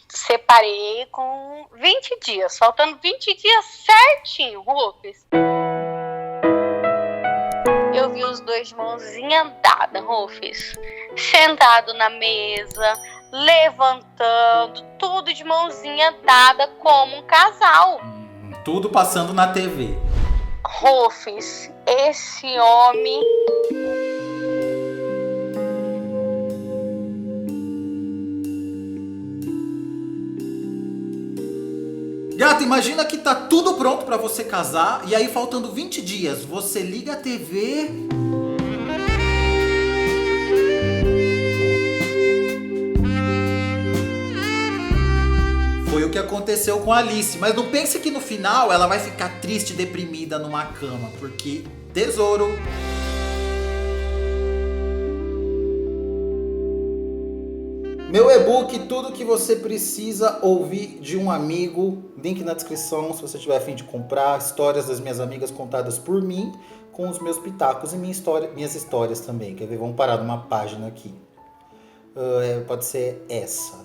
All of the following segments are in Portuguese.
separei com 20 dias, faltando 20 dias certinho, Rufus. Eu vi os dois de mãozinha dada, Rufus, sentado na mesa, levantando, tudo de mãozinha dada como um casal. Tudo passando na TV. Rufus, esse homem... Gata, imagina que tá tudo pronto pra você casar e aí faltando 20 dias, você liga a TV... Foi o que aconteceu com a Alice, mas não pense que no final ela vai ficar triste e deprimida numa cama, porque tesouro... Meu e-book, tudo que você precisa ouvir de um amigo, link na descrição se você tiver a fim de comprar, histórias das minhas amigas contadas por mim, com os meus pitacos e minhas histórias também. Quer ver? Vamos parar numa página aqui. Pode ser essa.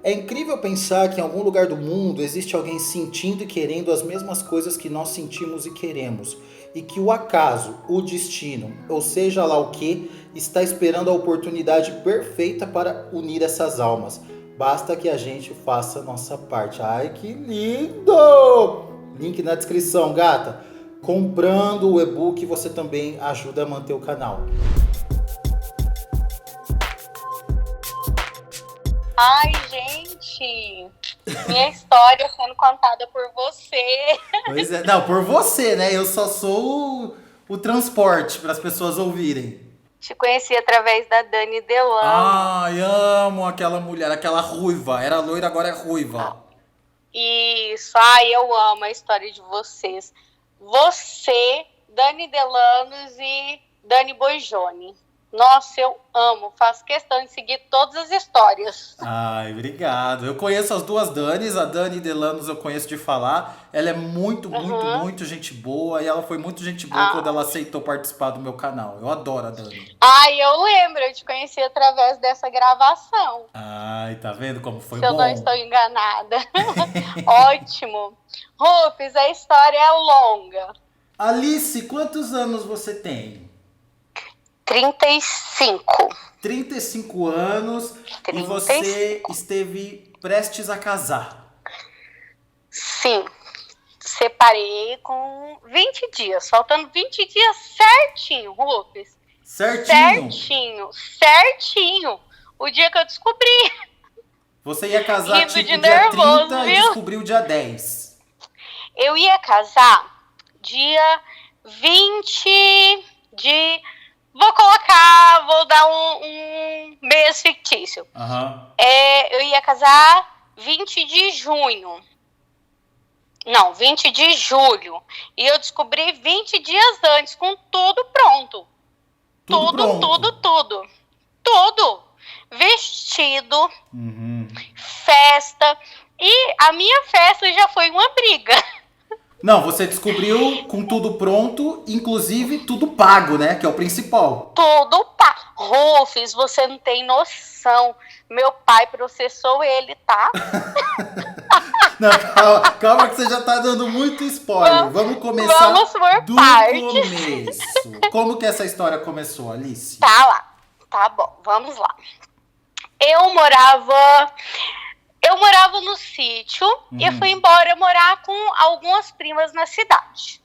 É incrível pensar que em algum lugar do mundo existe alguém sentindo e querendo as mesmas coisas que nós sentimos e queremos. E que o acaso, o destino, ou seja lá o que, está esperando a oportunidade perfeita para unir essas almas. Basta que a gente faça a nossa parte. Ai, que lindo! Link na descrição, gata. Comprando o e-book, você também ajuda a manter o canal. Ai, gente, minha história sendo contada por você. Pois é, não, por você, né? Eu só sou o transporte para as pessoas ouvirem. Te conheci através da Dani Delano. Ai, amo aquela mulher, aquela ruiva. Era loira, agora é ruiva. Isso, ai, eu amo a história de vocês. Você, Dani Delanos e Dani Bojoni. Nossa, eu amo, faço questão de seguir todas as histórias. Ai, obrigado. Eu conheço as duas Danis, a Dani Delanos eu conheço de falar. Ela é muito gente boa e ela foi muito gente boa quando ela aceitou participar do meu canal. Eu adoro a Dani. Ai, eu lembro, eu te conheci através dessa gravação. Ai, tá vendo como foi bom? Se eu não estou enganada. Ótimo. Rufus, a história é longa. Alice, quantos anos você tem? 35. 35 anos 35. E você esteve prestes a casar. Sim, separei com 20 dias, faltando 20 dias certinho, Rufus. Certinho. O dia que eu descobri. Você ia casar tipo dia nervoso, 30 viu? E descobriu dia 10. Eu ia casar dia 20 de... Vou dar um mês fictício. Eu ia casar 20 de junho. Não, 20 de julho. E eu descobri 20 dias antes, com tudo pronto. Tudo. Vestido, festa. E a minha festa já foi uma briga. Não, você descobriu com tudo pronto, inclusive tudo pago, né? Que é o principal. Tudo pago. Rufus, você não tem noção. Meu pai processou ele, tá? Não, calma que você já tá dando muito spoiler. Vamos começar do começo. Como que essa história começou, Alice? Tá bom, vamos lá. Eu morava no sítio e fui embora morar com algumas primas na cidade.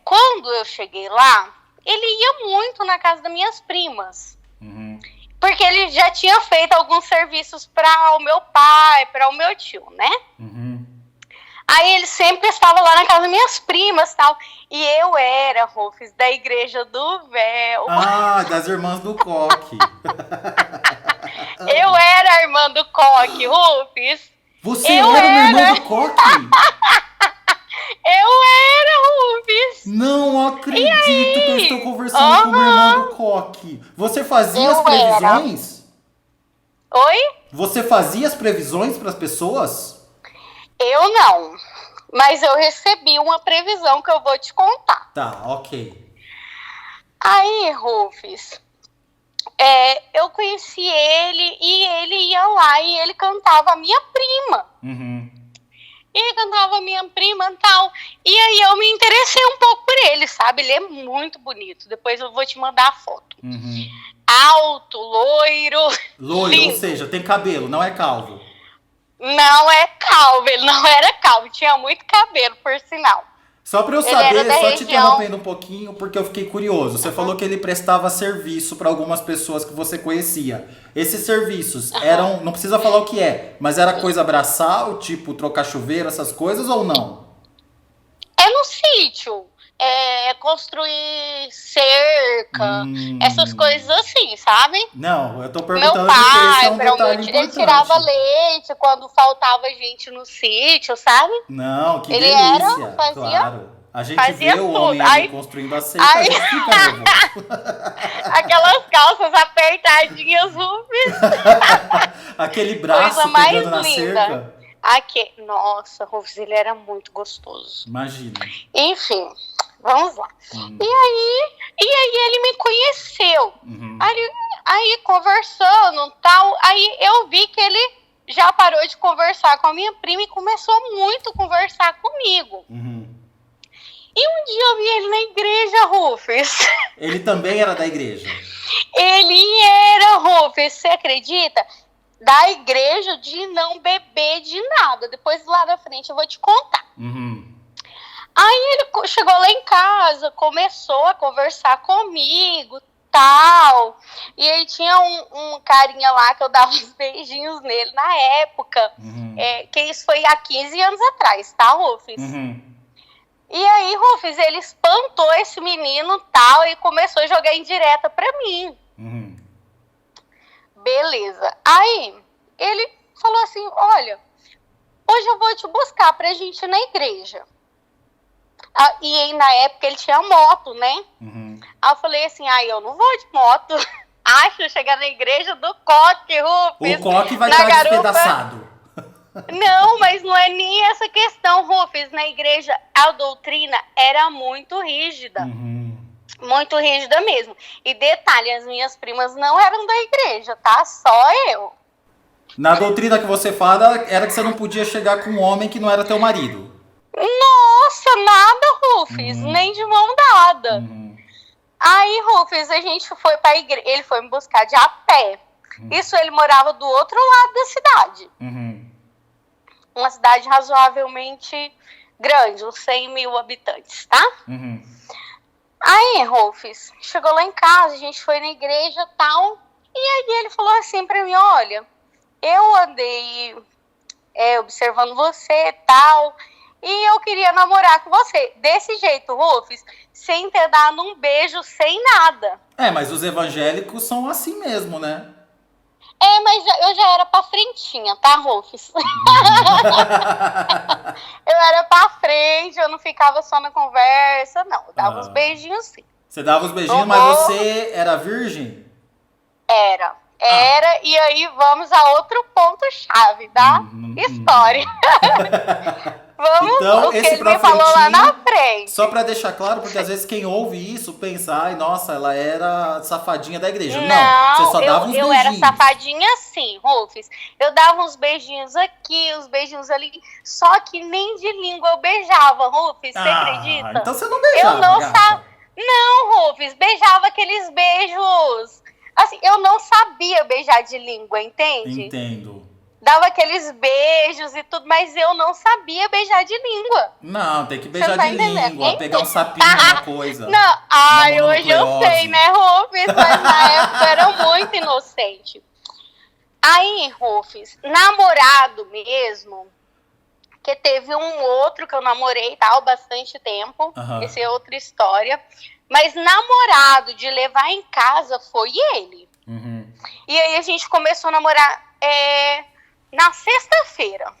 Quando eu cheguei lá, ele ia muito na casa das minhas primas. Porque ele já tinha feito alguns serviços para o meu pai, para o meu tio, né? Aí ele sempre estava lá na casa das minhas primas e tal. E eu era, Rufus, da Igreja do Véu. Ah, das Irmãs do Coque. Eu era a irmã do Coque, Rufus. Você era uma irmã do Coque? Eu era, Rufus. Não acredito que eu estou conversando com uma irmã do Coque. Você fazia as previsões? Oi? Você fazia as previsões para as pessoas? Eu não. Mas eu recebi uma previsão que eu vou te contar. Tá, ok. Aí, Rufus, eu conheci ele e ele ia lá cantava a minha prima. Ele cantava a minha prima e tal. E aí eu me interessei um pouco por ele, sabe? Ele é muito bonito. Depois eu vou te mandar a foto. Alto, loiro. Loiro, lindo. Ou seja, tem cabelo, não é calvo. Não é calvo, ele não era calvo. Tinha muito cabelo, por sinal. Só pra eu saber, só te interrompendo um pouquinho, porque eu fiquei curioso. Você falou que ele prestava serviço para algumas pessoas que você conhecia. Esses serviços eram, não precisa falar o que é, mas era coisa braçal, tipo trocar chuveiro, essas coisas ou não? É no sítio. Construir cerca, essas coisas assim, sabe? Não, eu tô perguntando Meu pai, porque esse é um detalhe importante. ele tirava leite quando faltava gente no sítio, sabe? Não, que ele delícia, fazia, claro. A gente fazia vê o tudo. homem ali construindo a cerca, a gente fica nervoso. Aquelas calças apertadinhas, Aquele braço coisa mais pegando na linda. cerca. Nossa, Rufus, ele era muito gostoso. Imagina. Enfim, vamos lá. E aí ele me conheceu. Aí conversando tal, aí eu vi que ele já parou de conversar com a minha prima e começou muito a conversar comigo. E um dia eu vi ele na igreja, Rufus. Ele também era da igreja? Ele era, Rufus, você acredita? Da igreja de não beber de nada. Depois lá da frente eu vou te contar. Aí ele chegou lá em casa, começou a conversar comigo, tal. E aí tinha um carinha lá que eu dava uns beijinhos nele na época. Que isso foi há 15 anos atrás, tá, Rufus? E aí, Rufus, ele espantou esse menino, tal, e começou a jogar indireta pra mim. Beleza. Aí, ele falou assim, olha, hoje eu vou te buscar pra gente ir na igreja. E aí, na época, ele tinha moto, né? Aí eu falei assim, eu não vou de moto. Acho chegar na igreja do coque, Rufus. O coque vai estar despedaçado. Não, mas não é nem essa questão, Rufus. Na igreja, a doutrina era muito rígida. Muito rígida mesmo. E detalhe, as minhas primas não eram da igreja, tá? Só eu. Na doutrina que você fala, era que você não podia chegar com um homem que não era teu marido. Nossa, nada, Rufus. Nem de mão dada. Aí, Rufus, a gente foi pra igreja. Ele foi me buscar de a pé. Isso, ele morava do outro lado da cidade. Uma cidade razoavelmente grande, uns 100 mil habitantes, tá? Aí, Rufus, chegou lá em casa, a gente foi na igreja e tal. E aí ele falou assim pra mim, olha, eu andei observando você e tal, e eu queria namorar com você. Desse jeito, Rufus, sem ter dado um beijo, sem nada. Mas os evangélicos são assim mesmo, né? Mas eu já era pra frentinha, tá, Rufus? Eu era pra frente, eu não ficava só na conversa, não. Eu dava uns beijinhos, sim. Você dava uns beijinhos, mas você era virgem? Era, e aí vamos a outro ponto-chave da história. Vamos, então, o que ele me falou lá na frente. Só pra deixar claro, porque às vezes quem ouve isso pensa, ai, nossa, ela era safadinha da igreja. Não, você só dava uns beijinhos. Eu era safadinha sim, Rufus. Eu dava uns beijinhos aqui, uns beijinhos ali, só que nem de língua eu beijava, Rufus, você acredita? Então você não beijava, Não, Rufus, beijava aqueles beijos. Assim, eu não sabia beijar de língua, entende? Entendo. Dava aqueles beijos e tudo, mas eu não sabia beijar de língua. Não, tem que beijar de língua, pegar um sapinho, uma coisa. Não, hoje eu sei, né, Rufus? Mas na época eu era muito inocente. Aí, Rufus, namorado mesmo, que teve um outro que eu namorei, tal, bastante tempo. Essa é outra história. Mas namorado de levar em casa foi ele. E aí a gente começou a namorar na sexta-feira.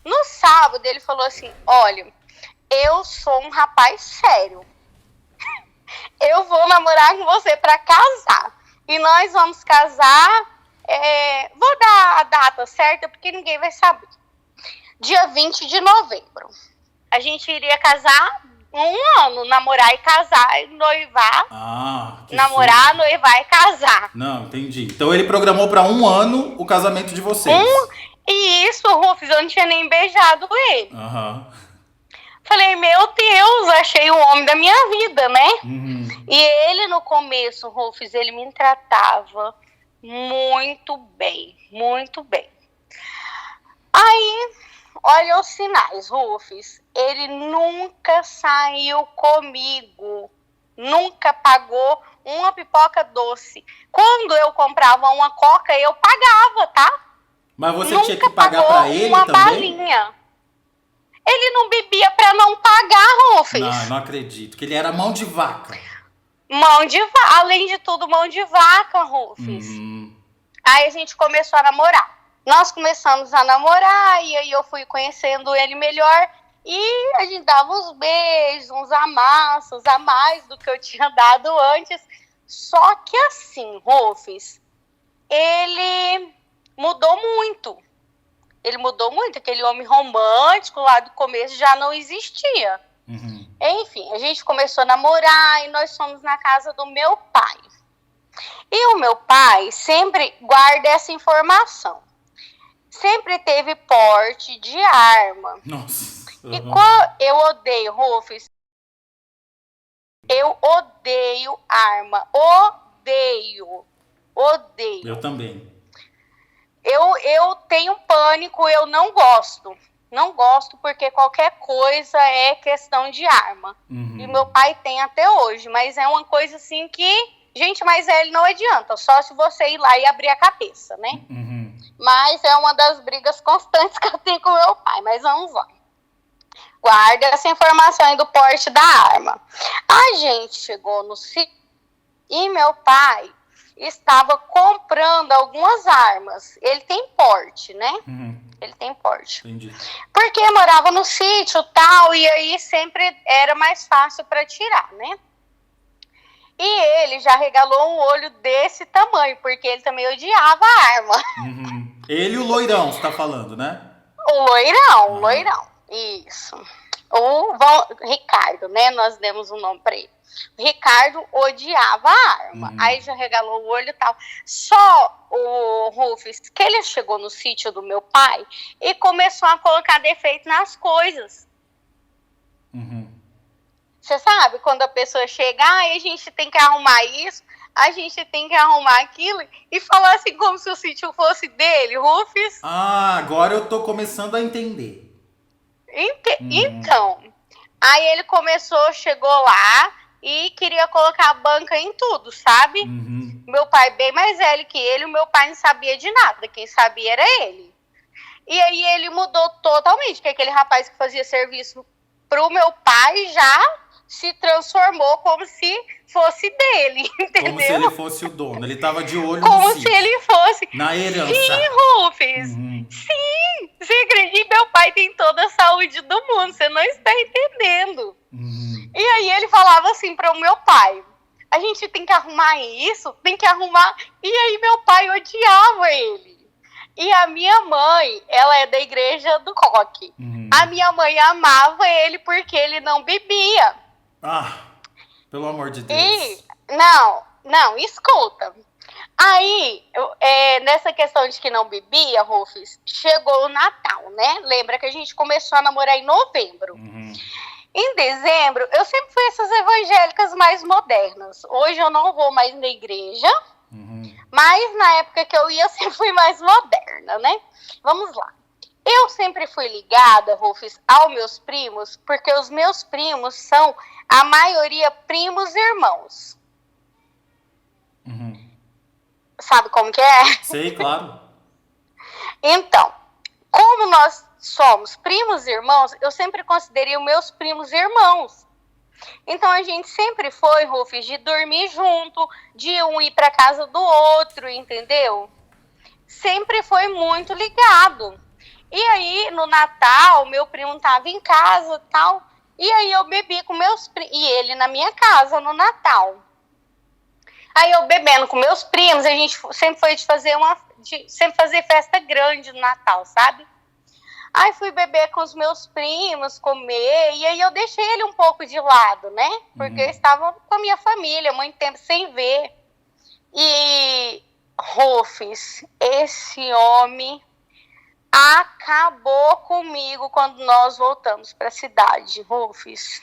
No sábado ele falou assim, olha, eu sou um rapaz sério. Eu vou namorar com você pra casar. E nós vamos casar, vou dar a data certa porque ninguém vai saber. Dia 20 de novembro. A gente iria casar 1 ano, namorar e casar, noivar, namorar, noivar e casar. Não, entendi. Então ele programou para 1 ano o casamento de vocês. E isso, Rufus, eu não tinha nem beijado ele. Uhum. Falei, meu Deus, achei o homem da minha vida, né? E ele, no começo, Rufus, ele me tratava muito bem, muito bem. Aí, olha os sinais, Rufus. Ele nunca saiu comigo. Nunca pagou uma pipoca doce. Quando eu comprava uma coca, eu pagava, tá? Mas você nunca tinha que pagar pra ele uma também? Balinha. Ele não bebia pra não pagar, Rufus. Não acredito. Que ele era mão de vaca. Mão de vaca. Além de tudo, mão de vaca, Rufus. Aí a gente começou a namorar. Nós começamos a namorar e aí eu fui conhecendo ele melhor. E a gente dava uns beijos, uns amassos a mais do que eu tinha dado antes. Só que assim, Rufus, ele mudou muito. Ele mudou muito. Aquele homem romântico lá do começo já não existia. Enfim, a gente começou a namorar e nós fomos na casa do meu pai. E o meu pai sempre guarda essa informação. Sempre teve porte de arma. Nossa. E qual eu odeio, Rufus. Eu odeio arma. Odeio. Eu também. Eu tenho pânico, eu não gosto. Não gosto porque qualquer coisa é questão de arma. E meu pai tem até hoje, mas é uma coisa assim que, gente mais velha não adianta, só se você ir lá e abrir a cabeça, né? Mas é uma das brigas constantes que eu tenho com meu pai, mas vamos lá. Guarda essa informação aí do porte da arma. A gente chegou no sítio e meu pai estava comprando algumas armas. Ele tem porte, né? Ele tem porte. Entendi. Porque morava no sítio e tal, e aí sempre era mais fácil para tirar, né? E ele já regalou um olho desse tamanho, porque ele também odiava a arma. Ele e o loirão, você tá falando, né? O loirão. Isso. Ricardo, né? Nós demos um nome pra ele. O Ricardo odiava a arma. Aí já regalou o olho e tal. Só o Rufus, que ele chegou no sítio do meu pai e começou a colocar defeito nas coisas. Você sabe, quando a pessoa chega, a gente tem que arrumar isso, a gente tem que arrumar aquilo, e falar assim como se o sítio fosse dele, Rufus. Agora eu tô começando a entender. Então, aí ele chegou lá e queria colocar a banca em tudo, sabe? Meu pai bem mais velho que ele, o meu pai não sabia de nada, quem sabia era ele. E aí ele mudou totalmente, porque aquele rapaz que fazia serviço pro meu pai já se transformou como se fosse dele, entendeu? Como se ele fosse o dono, ele tava de olho como no se sítio. Ele fosse. Na herança. Sim, Rufus. Sim, você acredita? Meu pai tem toda a saúde do mundo, você não está entendendo. E aí ele falava assim para o meu pai, a gente tem que arrumar isso, tem que arrumar. E aí meu pai odiava ele. E a minha mãe, ela é da igreja do coque. A minha mãe amava ele porque ele não bebia. Pelo amor de Deus. E, não, escuta. Aí, nessa questão de que não bebia, Rufus, chegou o Natal, né? Lembra que a gente começou a namorar em novembro. Em dezembro, eu sempre fui essas evangélicas mais modernas. Hoje eu não vou mais na igreja, mas na época que eu ia, eu sempre fui mais moderna, né? Vamos lá. Eu sempre fui ligada, Rufus, aos meus primos, porque os meus primos são, a maioria, primos irmãos. Sabe como que é? Sei, claro. Então, como nós somos primos irmãos, eu sempre considerei os meus primos irmãos. Então a gente sempre foi, Rufus, de dormir junto, de um ir para casa do outro, entendeu? Sempre foi muito ligado. E aí, no Natal, meu primo estava em casa e tal, e aí eu bebi com meus primos, e ele na minha casa no Natal. Aí eu bebendo com meus primos, a gente sempre foi sempre fazer festa grande no Natal, sabe? Aí fui beber com os meus primos, comer, e aí eu deixei ele um pouco de lado, né? Porque eu estava com a minha família, muito tempo sem ver. E, Rufus, esse homem Acabou comigo quando nós voltamos para a cidade, Rufus.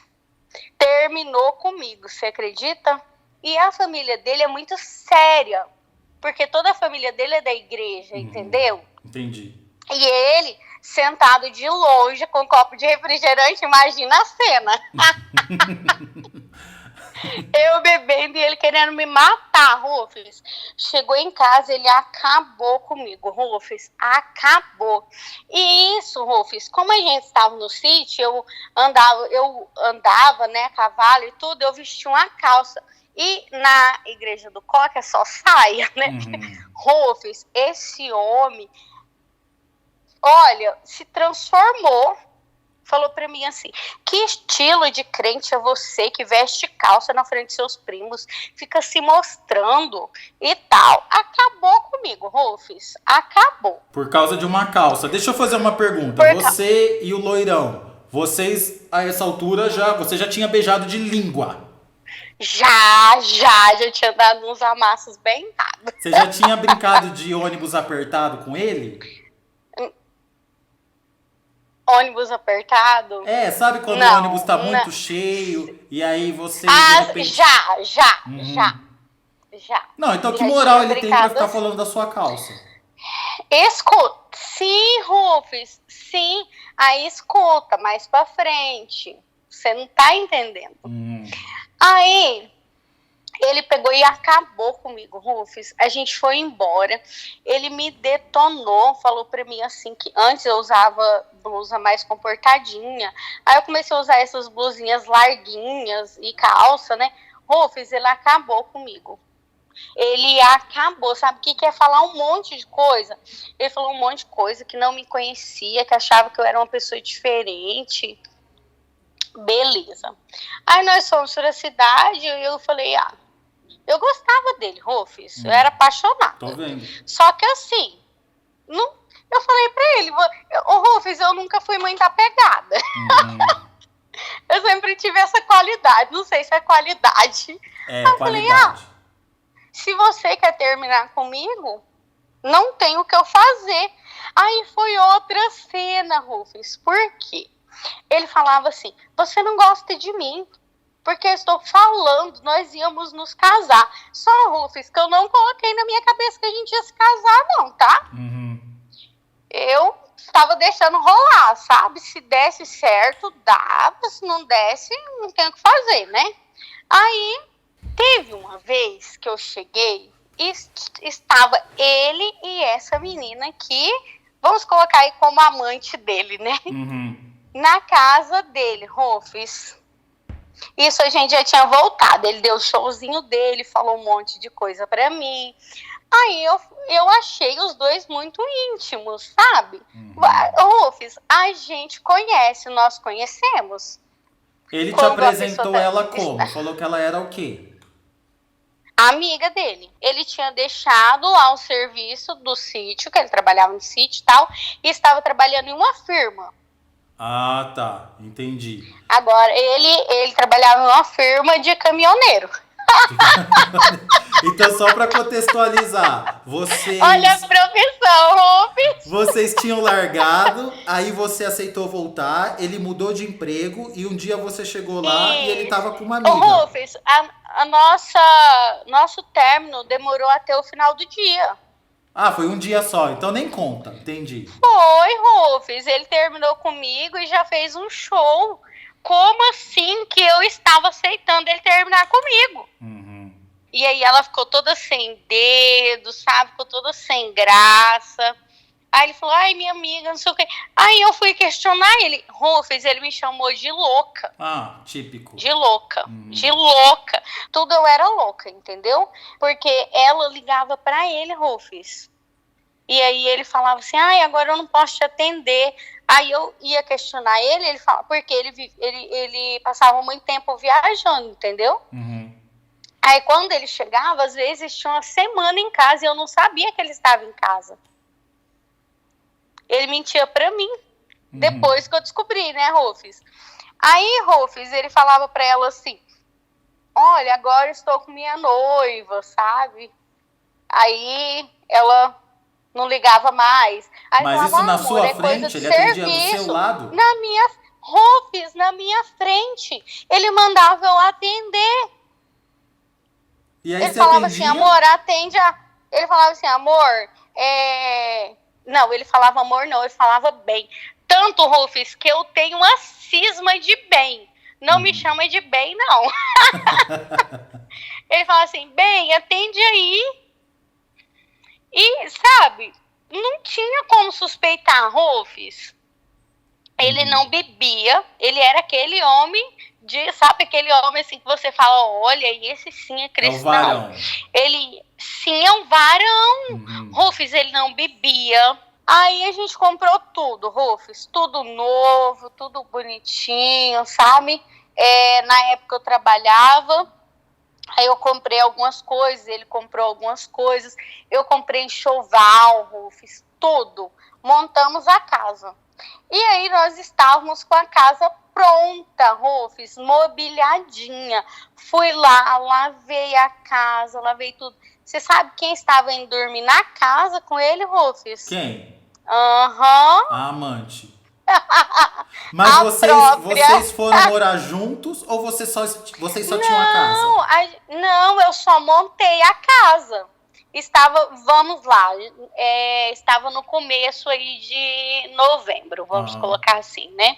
Terminou comigo, você acredita? E a família dele é muito séria, porque toda a família dele é da igreja, entendeu? Entendi. E ele, sentado de longe, com um copo de refrigerante, imagina a cena. Eu bebendo e ele querendo me matar, Rufus. Chegou em casa, ele acabou comigo, Rufus. Acabou. E isso, Rufus, como a gente estava no sítio, eu andava, né, cavalo e tudo, eu vestia uma calça. E na igreja do Coque é só saia, né? Rufus, esse homem, olha, se transformou. Falou pra mim assim, que estilo de crente é você que veste calça na frente de seus primos, fica se mostrando e tal. Acabou comigo, Rufus. Acabou. Por causa de uma calça. Deixa eu fazer uma pergunta. Você e o loirão, vocês, a essa altura, você já tinha beijado de língua? Já tinha dado uns amassos bem dados. Você já tinha brincado de ônibus apertado com ele? Ônibus apertado? É, sabe quando o ônibus tá muito cheio e aí você de repente... Já. Não, então que moral ele tem pra ficar falando da sua calça? Escuta. Sim, Rufus, sim. Aí escuta, mais pra frente. Você não tá entendendo. Aí... ele pegou e acabou comigo, Rufus. A gente foi embora. Ele me detonou, falou pra mim assim que antes eu usava blusa mais comportadinha. Aí eu comecei a usar essas blusinhas larguinhas e calça, né? Rufus, ele acabou comigo. Ele acabou, sabe o que quer falar um monte de coisa? Ele falou um monte de coisa que não me conhecia, que achava que eu era uma pessoa diferente. Beleza. Aí nós fomos para a cidade e eu falei, eu gostava dele, Rufus. Eu era apaixonada. Tô vendo. Só que assim, eu falei pra ele, Rufus, eu nunca fui muito apegada. Eu sempre tive essa qualidade. Não sei se é qualidade. É, eu qualidade. Falei, se você quer terminar comigo, não tem o que eu fazer. Aí foi outra cena, Rufus. Por quê? Ele falava assim, você não gosta de mim. Porque eu estou falando, nós íamos nos casar. Só, Rufus, que eu não coloquei na minha cabeça que a gente ia se casar, não, tá? Eu estava deixando rolar, sabe? Se desse certo, dava. Se não desse, não tem o que fazer, né? Aí, teve uma vez que eu cheguei e estava ele e essa menina que, vamos colocar aí como amante dele, né? Na casa dele, Rufus. Isso a gente já tinha voltado. Ele deu o showzinho dele, falou um monte de coisa pra mim. Aí eu achei os dois muito íntimos, sabe? Rufus, a gente conhece, nós conhecemos. Ele te apresentou ela como? Falou que ela era o quê? Amiga dele. Ele tinha deixado lá o serviço do sítio, que ele trabalhava no sítio e tal, e estava trabalhando em uma firma. Ah, tá. Entendi. Agora, ele trabalhava em uma firma de caminhoneiro. Então, só pra contextualizar, vocês... Olha a profissão, Rufus. Vocês tinham largado, aí você aceitou voltar, ele mudou de emprego e um dia você chegou lá e ele tava com uma amiga. Rufus, nosso término demorou até o final do dia. Ah, foi um dia só, então nem conta, entendi. Foi, Rufus, ele terminou comigo e já fez um show. Como assim que eu estava aceitando ele terminar comigo? E aí ela ficou toda sem dedo, sabe? Ficou toda sem graça. Aí ele falou, ai, minha amiga, não sei o quê. Aí eu fui questionar ele. Rufus, ele me chamou de louca. Ah, típico. De louca, de louca. Tudo eu era louca, entendeu? Porque ela ligava pra ele, Rufus. E aí ele falava assim, ai, agora eu não posso te atender. Aí eu ia questionar ele falava, porque ele passava muito tempo viajando, entendeu? Aí quando ele chegava, às vezes tinha uma semana em casa e eu não sabia que ele estava em casa. Ele mentia pra mim. Depois que eu descobri, né, Rufus? Aí, Rufus, ele falava pra ela assim, olha, agora eu estou com minha noiva, sabe? Aí ela não ligava mais. Aí Mas falava, isso na amor, sua é coisa frente? de Ele atendia do serviço. seu lado? Rufus, na minha frente. Ele mandava eu atender. E aí Ele você falava assim, atendia? amor, atende a... Ele falava assim, amor, Não, ele falava amor não, ele falava bem. Tanto, Rufus, que eu tenho uma cisma de bem. Não me chama de bem, não. Ele falava assim, bem, atende aí. E, sabe, não tinha como suspeitar, Rufus. Ele não bebia, ele era aquele homem sabe aquele homem assim que você fala, olha, esse sim é cristão. É o varão. Ele sim é um varão. Rufus, ele não bebia. Aí a gente comprou tudo, Rufus, tudo novo, tudo bonitinho, sabe? Na época eu trabalhava, aí eu comprei algumas coisas, ele comprou algumas coisas, eu comprei enxoval, Rufus, tudo. Montamos a casa. E aí nós estávamos com a casa pronta, Rufus, mobiliadinha. Fui lá, lavei a casa, lavei tudo. Você sabe quem estava indo dormir na casa com ele, Rufus? Quem? A amante. Mas vocês foram morar juntos ou vocês só tinham a casa? Não, eu só montei a casa. Vamos lá, estava no começo aí de novembro, vamos colocar assim, né?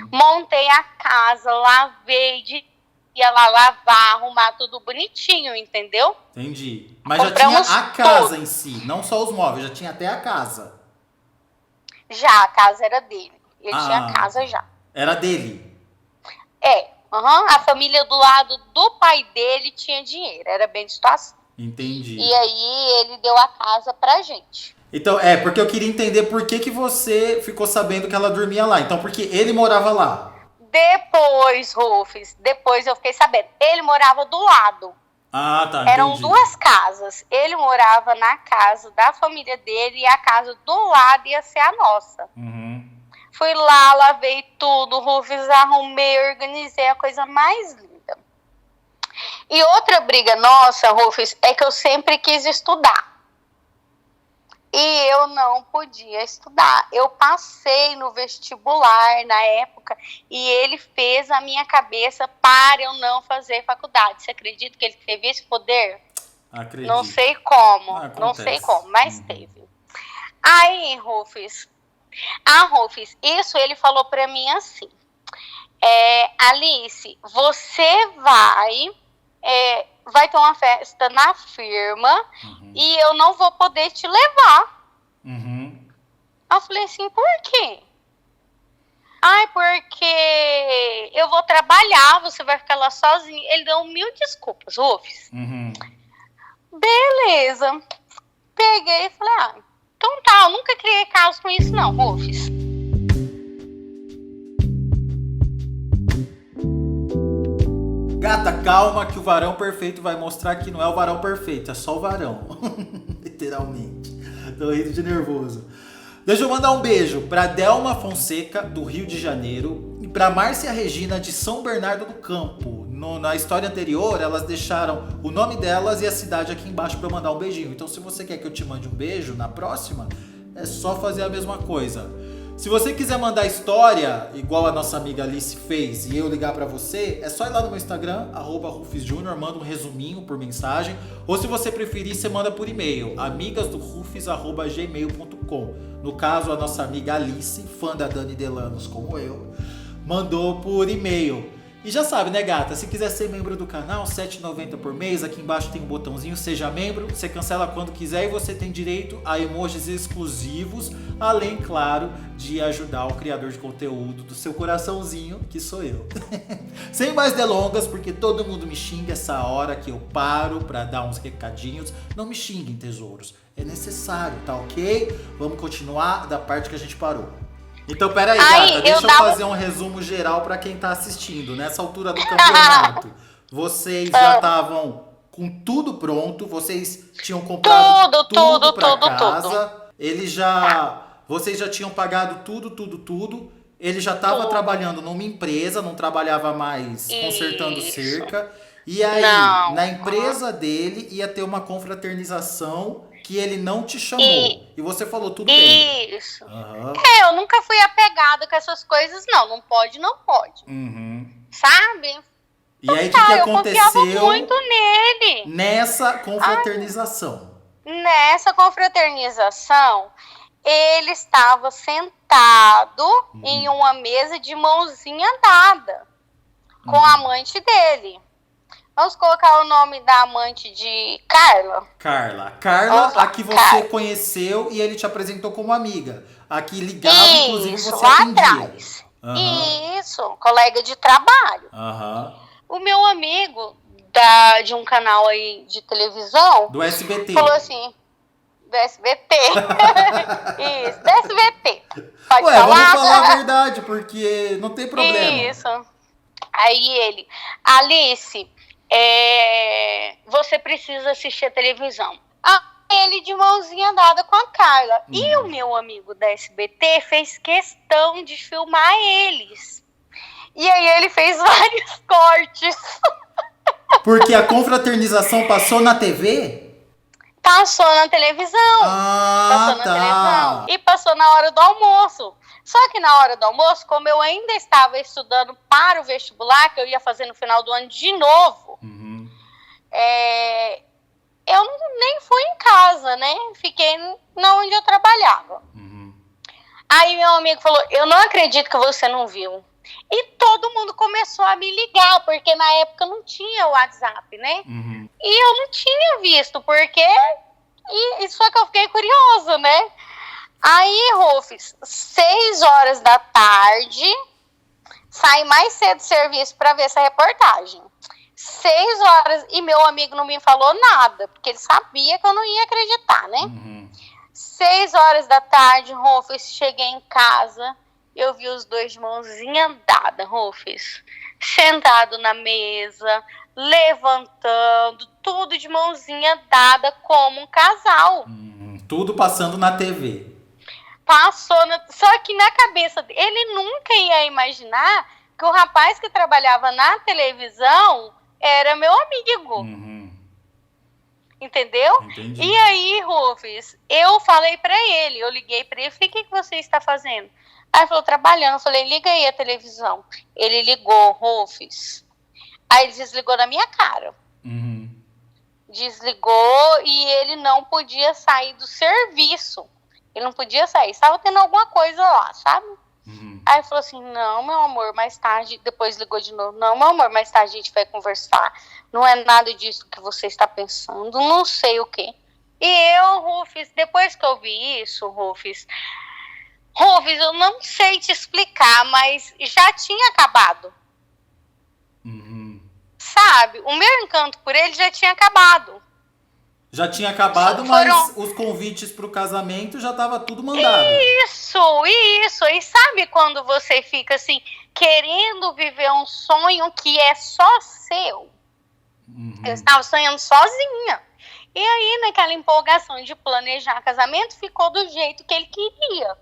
Montei a casa, lavei, ia lá lavar, arrumar tudo bonitinho, entendeu? Entendi. Mas compramos já tinha a casa em si, não só os móveis, já tinha até a casa. Já, a casa era dele. Ele tinha a casa já. Era dele? A família do lado do pai dele tinha dinheiro, era bem de situação. Entendi. E aí ele deu a casa pra gente. Então, porque eu queria entender por que você ficou sabendo que ela dormia lá. Então, porque ele morava lá. Depois, Rufus, depois eu fiquei sabendo. Ele morava do lado. Tá, Eram entendi. duas casas. Ele morava na casa da família dele e a casa do lado ia ser a nossa. Fui lá, lavei tudo, Rufus, arrumei, organizei a coisa mais linda. E outra briga nossa, Rufus, é que eu sempre quis estudar. E eu não podia estudar. Eu passei no vestibular na época e ele fez a minha cabeça para eu não fazer faculdade. Você acredita que ele teve esse poder? Acredito. Não sei como, mas teve. Aí, Rufus, isso ele falou para mim assim, Alice, você vai ter uma festa na firma e eu não vou poder te levar. Eu falei assim, por quê? Porque eu vou trabalhar, você vai ficar lá sozinho. Ele deu 1000 desculpas, Rufus. Beleza. Peguei e falei, então tá, eu nunca criei caso com isso não, Rufus. Gata, calma que o varão perfeito vai mostrar que não é o varão perfeito, é só o varão. Literalmente. Tô rindo de nervoso. Deixa eu mandar um beijo pra Delma Fonseca, do Rio de Janeiro, e pra Márcia Regina, de São Bernardo do Campo. Na história anterior, elas deixaram o nome delas e a cidade aqui embaixo pra eu mandar um beijinho. Então, se você quer que eu te mande um beijo na próxima, é só fazer a mesma coisa. Se você quiser mandar história, igual a nossa amiga Alice fez, e eu ligar pra você, é só ir lá no meu Instagram, @RufusJunior, manda um resuminho por mensagem, ou se você preferir, você manda por e-mail, amigasdorufus@gmail.com. No caso, a nossa amiga Alice, fã da Dani Delanos como eu, mandou por e-mail. E já sabe, né, gata? Se quiser ser membro do canal, R$ 7,90 por mês. Aqui embaixo tem um botãozinho Seja Membro. Você cancela quando quiser e você tem direito a emojis exclusivos. Além, claro, de ajudar o criador de conteúdo do seu coraçãozinho, que sou eu. Sem mais delongas, porque todo mundo me xinga essa hora que eu paro pra dar uns recadinhos. Não me xinguem, tesouros. É necessário, tá ok? Vamos continuar da parte que a gente parou. Então, peraí, gata, deixa eu fazer um resumo geral pra quem tá assistindo. Nessa altura do campeonato, vocês já estavam com tudo pronto, vocês tinham comprado tudo pra casa, vocês já tinham pagado tudo, ele já tava trabalhando numa empresa, não trabalhava mais consertando cerca, e aí, na empresa dele, ia ter uma confraternização que ele não te chamou. E você falou, tudo bem. Isso. Uhum. Eu nunca fui apegada com essas coisas, não. Não pode, não pode. Uhum. Sabe? E aí, o que aconteceu? Eu confiava muito nele. Nessa confraternização. Nessa confraternização, ele estava sentado em uma mesa de mãozinha dada com a amante dele. Vamos colocar o nome da amante de Carla. Carla, a que você conheceu e ele te apresentou como amiga. A que ligava, inclusive, você atendia. Atrás. Isso, colega de trabalho. O meu amigo de um canal aí de televisão... Do SBT. Falou assim... Do SBT. Isso, do SBT. Pode falar? Vamos falar a verdade, porque não tem problema. Isso. Aí ele... Alice... você precisa assistir a televisão. Ele de mãozinha dada com a Carla. E o meu amigo da SBT fez questão de filmar eles. E aí ele fez vários cortes. Porque a confraternização passou na TV? Passou na televisão. Passou na televisão. E passou na hora do almoço. Só que na hora do almoço, como eu ainda estava estudando para o vestibular, que eu ia fazer no final do ano de novo, eu nem fui em casa, né? Fiquei onde eu trabalhava. Aí meu amigo falou, eu não acredito que você não viu. E todo mundo começou a me ligar, porque na época não tinha o WhatsApp, né? E eu não tinha visto, porque... só que eu fiquei curiosa, né? Aí, Rufus, 6 horas da tarde, saí mais cedo do serviço para ver essa reportagem. 6 horas, e meu amigo não me falou nada, porque ele sabia que eu não ia acreditar, né? 6 horas da tarde, Rufus, cheguei em casa, eu vi os dois de mãozinha dada, Rufus, sentado na mesa, levantando, tudo de mãozinha dada como um casal. Tudo passando na TV. Só que na cabeça dele, ele nunca ia imaginar que o rapaz que trabalhava na televisão era meu amigo. Entendeu? Entendi. E aí, Rufus, eu falei pra ele, eu liguei pra ele, falei, o que você está fazendo? Aí ele falou, trabalhando. Eu falei, liga aí a televisão. Ele ligou, Rufus. Aí ele desligou na minha cara. Desligou e ele não podia sair do serviço. Ele não podia sair. Estava tendo alguma coisa lá, sabe? Aí falou assim, não, meu amor, mais tarde... Depois ligou de novo. Não, meu amor, mais tarde a gente vai conversar. Não é nada disso que você está pensando. Não sei o quê. E eu, Rufus, depois que eu vi isso, Rufus, eu não sei te explicar, mas já tinha acabado. Sabe? O meu encanto por ele já tinha acabado. Já tinha acabado, mas os convites para o casamento já tava tudo mandado. Isso. E sabe quando você fica assim, querendo viver um sonho que é só seu? Eu estava sonhando sozinha. E aí, naquela empolgação de planejar casamento, ficou do jeito que ele queria.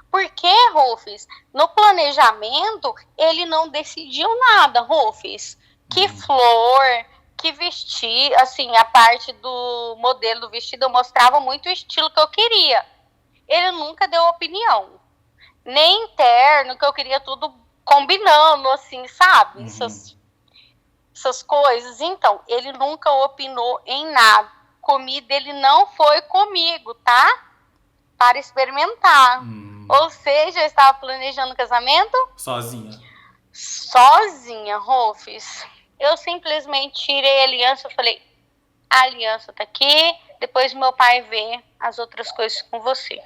Porque, Rufus, no planejamento, ele não decidiu nada, Rufus. Que flor... que vestir, assim, a parte do modelo do vestido eu mostrava muito o estilo que eu queria. Ele nunca deu opinião. Nem interno, que eu queria tudo combinando, assim, sabe? Essas coisas. Então, ele nunca opinou em nada. Comida, ele não foi comigo, tá? Para experimentar. Ou seja, eu estava planejando o casamento... Sozinha, Rufus. Eu simplesmente tirei a aliança, eu falei, a aliança tá aqui, depois meu pai vê as outras coisas com você.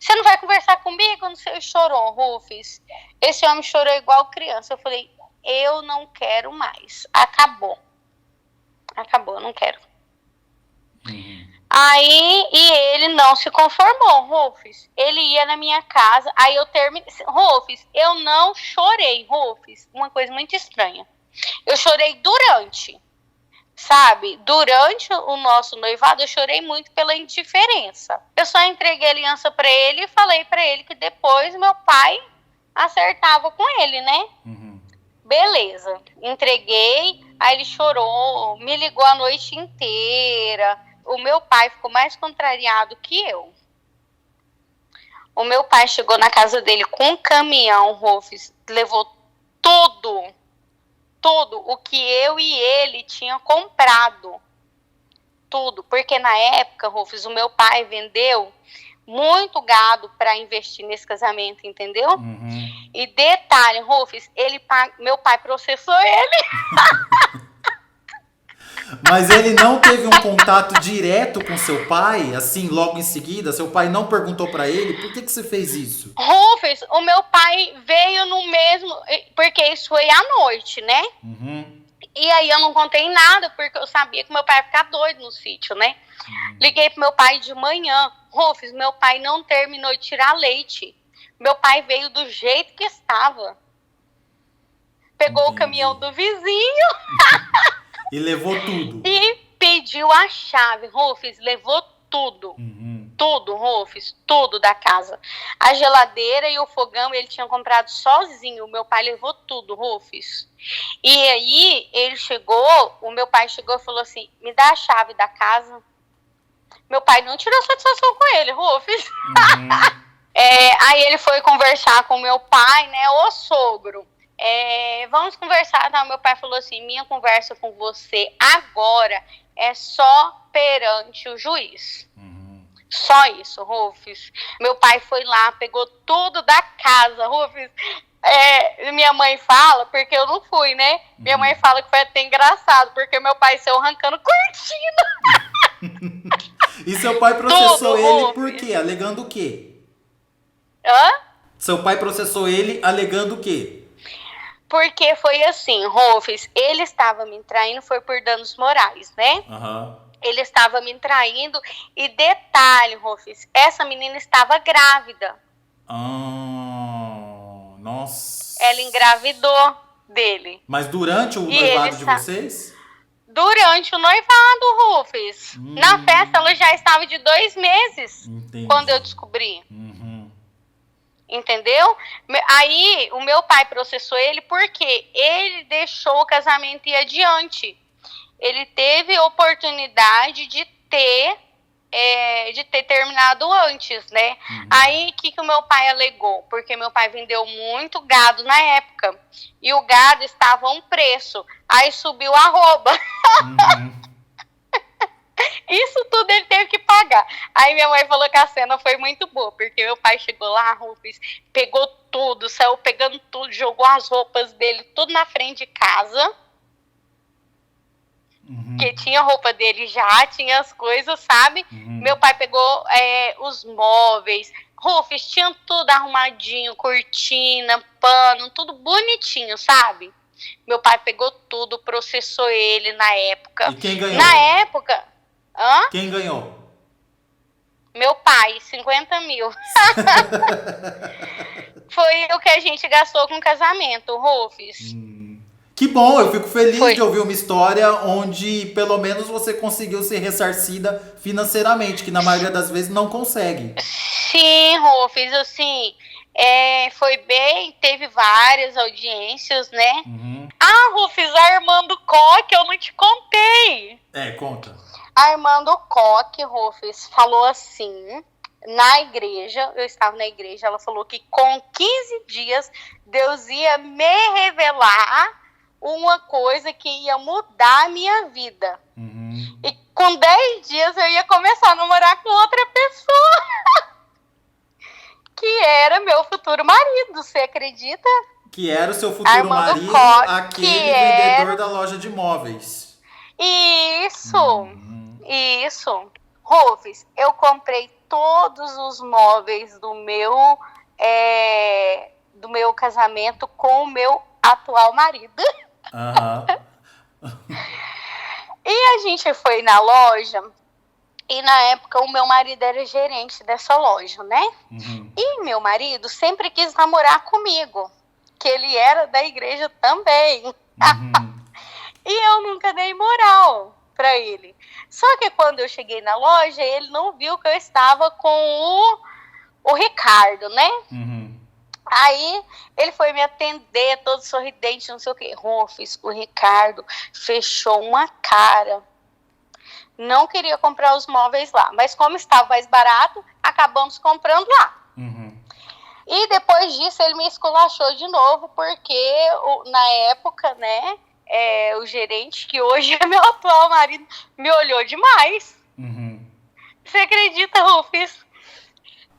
Você não vai conversar comigo? Não sei, chorou, Rufus. Esse homem chorou igual criança. Eu falei, eu não quero mais. Acabou, eu não quero. Aí, e ele não se conformou, Rufus. Ele ia na minha casa, aí eu terminei. Rufus, eu não chorei, Rufus. Uma coisa muito estranha. Eu chorei durante, sabe? Durante o nosso noivado, eu chorei muito pela indiferença. Eu só entreguei a aliança pra ele e falei pra ele que depois meu pai acertava com ele, né? Beleza. Entreguei, aí ele chorou, me ligou a noite inteira. o meu pai ficou mais contrariado que eu. O meu pai chegou na casa dele com um caminhão, Rufus, levou tudo o que eu e ele tinham comprado. Tudo. Porque na época, Rufus, o meu pai vendeu muito gado para investir nesse casamento, entendeu? Uhum. E detalhe, Rufus, meu pai processou ele. Mas ele não teve um contato direto com seu pai, assim, logo em seguida? Seu pai não perguntou pra ele, por que você fez isso? Rufus, o meu pai veio no mesmo... Porque isso foi à noite, né? Uhum. E aí eu não contei nada, porque eu sabia que meu pai ia ficar doido no sítio, né? Liguei pro meu pai de manhã. Rufus, meu pai não terminou de tirar leite. Meu pai veio do jeito que estava. Pegou Entendi. o caminhão do vizinho... E levou tudo. E pediu a chave, Rufus, levou tudo. Uhum. Tudo, Rufus, tudo da casa. A geladeira e o fogão ele tinha comprado sozinho. Meu pai levou tudo, Rufus. E aí o meu pai chegou e falou assim, me dá a chave da casa. Meu pai não tirou satisfação com ele, Rufus. Uhum. Aí ele foi conversar com meu pai, né, ô sogro. Vamos conversar, tá? Meu pai falou assim, minha conversa com você agora é só perante o juiz. Uhum. Só isso, Rufus. Meu pai foi lá, pegou tudo da casa, Rufus. Minha mãe fala, porque eu não fui, né? Minha mãe fala que foi até engraçado, porque meu pai saiu arrancando cortina. E seu pai processou tudo, ele Rufus. por quê? Alegando o quê? Hã? Seu pai processou ele alegando o quê? Porque foi assim, Rufus, ele estava me traindo, foi por danos morais, né? Uhum. Ele estava me traindo e detalhe, Rufus, essa menina estava grávida. Nossa. Ela engravidou dele. Mas durante o noivado de vocês? Durante o noivado, Rufus. Na festa ela já estava de 2 meses. Entendi. Quando eu descobri. Uhum. Entendeu? Aí o meu pai processou ele porque ele deixou o casamento ir adiante. Ele teve oportunidade de ter terminado antes, né? Uhum. Aí o que o meu pai alegou? Porque meu pai vendeu muito gado na época. E o gado estava a um preço. Aí subiu a arroba. Uhum. Isso tudo ele teve que pagar. Aí minha mãe falou que a cena foi muito boa, porque meu pai chegou lá, Rufus, pegou tudo, saiu pegando tudo, jogou as roupas dele tudo na frente de casa. Uhum. Que tinha a roupa dele já, tinha as coisas, sabe? Uhum. Meu pai pegou os móveis, Rufus, tinha tudo arrumadinho, cortina, pano, tudo bonitinho, sabe? Meu pai pegou tudo, processou ele na época. E quem ganhou? Na época... Hã? Quem ganhou? Meu pai, 50 mil. Foi o que a gente gastou com o casamento, Rufus. Que bom, eu fico feliz de ouvir uma história onde pelo menos você conseguiu ser ressarcida financeiramente, que na maioria das vezes não consegue. Sim, Rufus, assim, foi bem, teve várias audiências, né? Uhum. Ah, Rufus, a irmã do Coque, eu não te contei. Conta. A irmã do Coque, Rufus, falou assim, na igreja, eu estava na igreja, ela falou que com 15 dias Deus ia me revelar uma coisa que ia mudar a minha vida. Uhum. E com 10 dias eu ia começar a namorar com outra pessoa. Que era meu futuro marido, você acredita? Que era o seu futuro marido, aquele vendedor da loja de imóveis. Isso. Isso. Rufus, eu comprei todos os móveis do meu casamento com o meu atual marido. Uhum. E a gente foi na loja e na época o meu marido era gerente dessa loja, né? Uhum. E meu marido sempre quis namorar comigo, que ele era da igreja também. Uhum. E eu nunca dei moral pra ele. Só que quando eu cheguei na loja, ele não viu que eu estava com o Ricardo, né? Uhum. Aí ele foi me atender, todo sorridente, não sei o que. Rufus, o Ricardo fechou uma cara. não queria comprar os móveis lá. Mas como estava mais barato, acabamos comprando lá. E depois disso ele me esculachou de novo, porque na época, né, o gerente, que hoje é meu atual marido, me olhou demais. Você acredita, Rufus?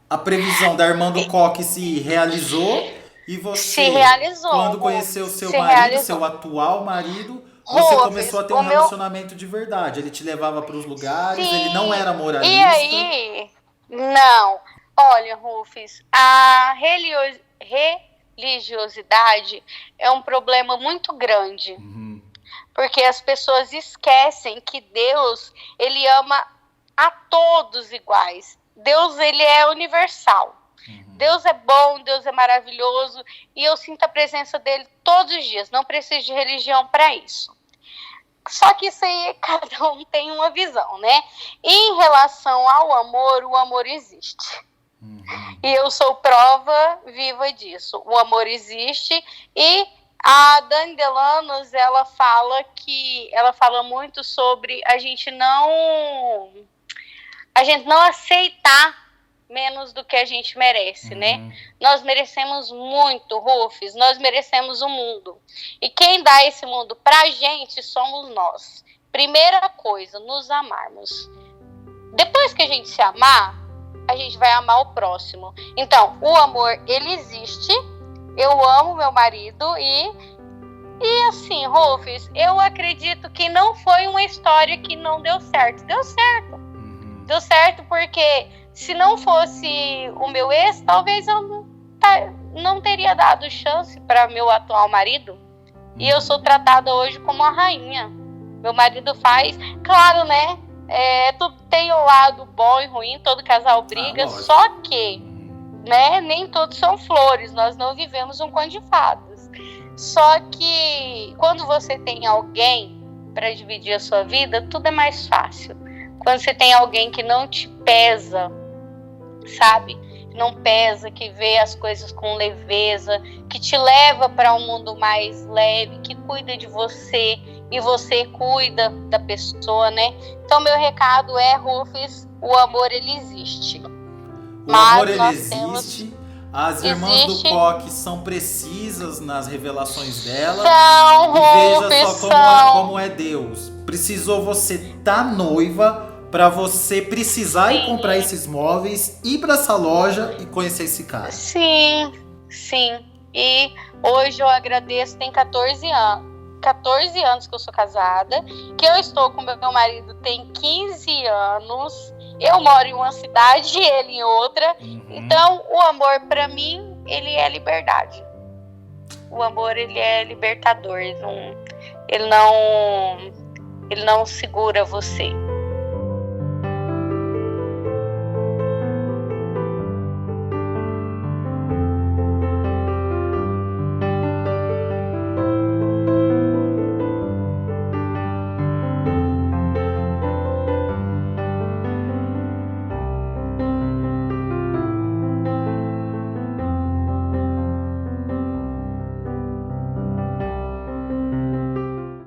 A previsão da irmã do Coque se realizou e você, se realizou, quando conheceu seu marido, seu atual marido, você começou a ter um relacionamento de verdade. Ele te levava para os lugares, ele não era moralista. E aí, não. Olha, Rufus, a religiosidade é um problema muito grande. Porque as pessoas esquecem que Deus, ele ama a todos iguais. Deus, ele é universal. Deus é bom, Deus é maravilhoso. E eu sinto a presença dele todos os dias. Não preciso de religião para isso. Só que isso aí, cada um tem uma visão, né? E em relação ao amor, o amor existe. E eu sou prova viva disso. O amor existe. E a Dani Delanos, ela fala muito sobre a gente não aceitar menos do que a gente merece, né? Nós merecemos muito, Rufus, nós merecemos o mundo. E quem dá esse mundo pra gente somos nós. Primeira coisa, nos amarmos. Depois que a gente se amar, a gente vai amar o próximo. Então, o amor, ele existe. Eu amo meu marido e assim, Rufus, eu acredito que não foi uma história que não deu certo. Deu certo. Deu certo porque se não fosse o meu ex, talvez eu não teria dado chance para meu atual marido. E eu sou tratada hoje como uma rainha. Meu marido faz, claro, né? Tudo tem o lado bom e ruim, todo casal briga, só que, né, nem todos são flores, nós não vivemos um conto de fadas. Só que quando você tem alguém para dividir a sua vida, tudo é mais fácil. Quando você tem alguém que não te pesa, sabe? Não pesa, que vê as coisas com leveza, que te leva para um mundo mais leve, que cuida de você e você cuida da pessoa, né? Então, meu recado é, Rufus, o amor, ele existe. O amor, ele existe. As irmãs do Coque são precisas nas revelações dela. São, e veja só como é Deus. Precisou você estar noiva para você precisar ir comprar esses móveis, ir para essa loja e conhecer esse cara. Sim. E hoje eu agradeço, tem 14 anos que eu sou casada, que eu estou com meu marido tem 15 anos, eu moro em uma cidade e ele em outra, então o amor para mim, ele é liberdade. O amor, ele é libertador, ele não segura você.